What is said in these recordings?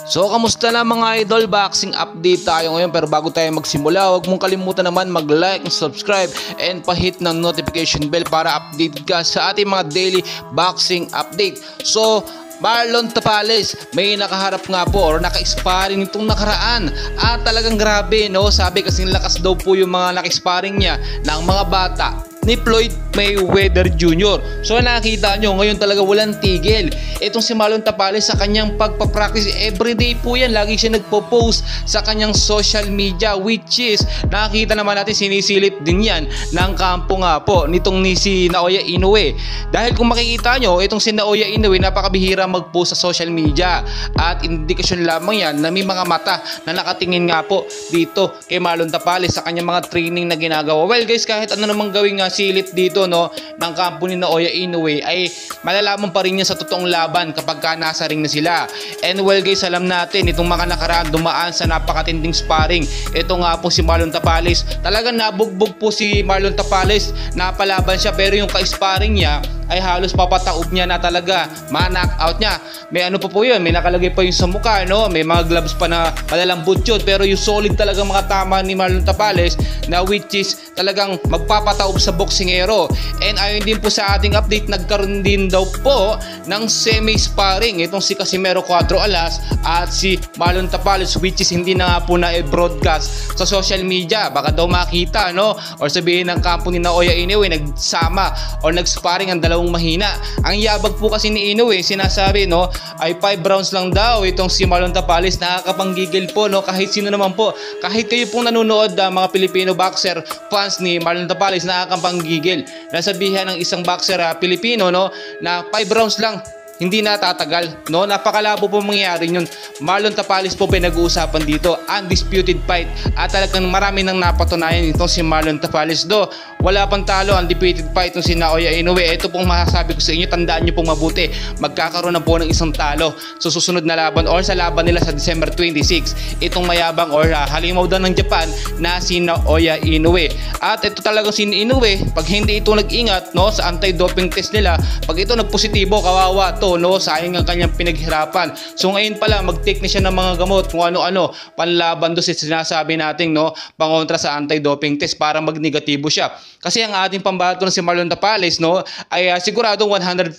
So kamusta na mga idol, boxing update tayo ngayon, pero bago tayo magsimula, huwag mong kalimutan naman mag-like and subscribe and pa-hit ng notification bell para updated ka sa ating mga daily boxing update. So Marlon Tapales, may nakaharap nga po or naka-sparring nitong nakaraan at talagang grabe, no? Sabi kasing lakas daw po yung mga naka-sparring niya ng mga bata ni Floyd Mayweather Jr. So nakita nyo, ngayon talaga walang tigil itong si Marlon Tapales sa kanyang pagpapractice. Everyday po yan, lagi siya nagpo-post sa kanyang social media, which is nakita naman natin sinisilip din yan ng kampo nga po nitong ni si Naoya Inoue. Dahil kung makikita nyo, itong si Naoya Inoue napakabihira mag-post sa social media at indikasyon lamang yan na may mga mata na nakatingin nga po dito kay Marlon Tapales sa kanyang mga training na ginagawa. Well guys, kahit ano namang gawin nga silip dito, no, ng kampo ni Naoya Inoue, ay malalaman pa rin niya sa totoong laban kapag ka nasa ring na sila. And well guys, alam natin itong mga nakaraan dumaan sa napakatinding sparring. Ito nga po si Marlon Tapales, talagang nabugbog po si Marlon Tapales, napalaban siya, pero yung ka-sparring niya ay halos papataob niya na talaga, ma-knockout niya. May ano pa po yun, may nakalagay pa yung sa mukha, no? May mga gloves pa na malalambot yun, pero yung solid talaga mga tama ni Marlon Tapales na which is talagang magpapataob sa boksingero. And ayon din po sa ating update, nagkaroon din daw po ng semi-sparring itong si Casimero Cuatro Alas at si Marlon Tapales, which is hindi na nga po na broadcast sa social media. Baka daw makita, no? Or sabihin ng kampo ni Naoya Inoue nagsama or nag-sparring ang dalawang mahina. Ang yabag po kasi ni Inoue, sinasabi, no, ay 5 rounds lang daw itong si Marlon Tapales. Nakakapanggigil po, no, kahit sino naman po, kahit kayo pong nanonood mga Filipino boxer fans ni Marlon Tapales, nakakapanggigil. Nasabihan ng isang boxer Pilipino, no, na 5 rounds lang, hindi na tatagal, no? Napakalabo po mangyayari yun. Marlon Tapales po pinag-uusapan dito, undisputed fight, at talagang marami nang napatunayan itong si Marlon Tapales. Do wala pang talo, undefeated fight itong si Naoya Inoue. Ito pong masasabi ko sa inyo, tandaan nyo pong mabuti, magkakaroon na po ng isang talo sa susunod na laban or sa laban nila sa December 26. Itong mayabang or halimaw daw ng Japan na si Naoya Inoue. At ito talagang si Inoue, pag hindi ito nag-ingat, no, sa anti-doping test nila, pag ito nagpositibo, kawawa to, no, sayang ang kanyang pinaghirapan. So ngayon pala mag-take na siya ng mga gamot kung ano-ano panlaban do sa sinasabi nating, no, pangontra sa anti-doping test para magnegatibo siya. Kasi ang ating pambato na si Marlon Tapales, no, ay siguradong 100%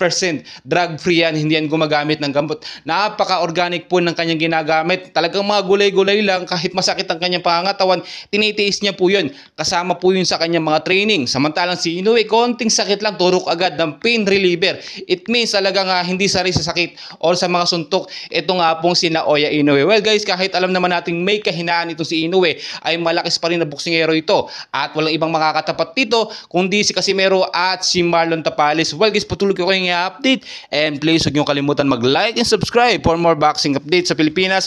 drug free yan, hindi yan gumagamit ng gamot. Napaka-organic po ng kanyang ginagamit. Talagang mga gulay-gulay lang, kahit masakit ang kanyang pangangatawan, tinitiis niya po yun. Kasama po yun sa kanyang mga training. Samantalang si Inoue, konting sakit lang, turok agad ng pain reliever. It means talagang hindi sanay sa sakit or sa mga suntok ito nga pong si Naoya Inoue. Well guys, kahit alam naman natin may kahinaan ito si Inoue, ay malakas pa rin na boksingero ito at walang ibang makakatapat dito kundi si Casimero at si Marlon Tapales. Well guys, patuloy ko kayong i-update and please huwag niyong kalimutan mag-like and subscribe for more boxing updates sa Pilipinas.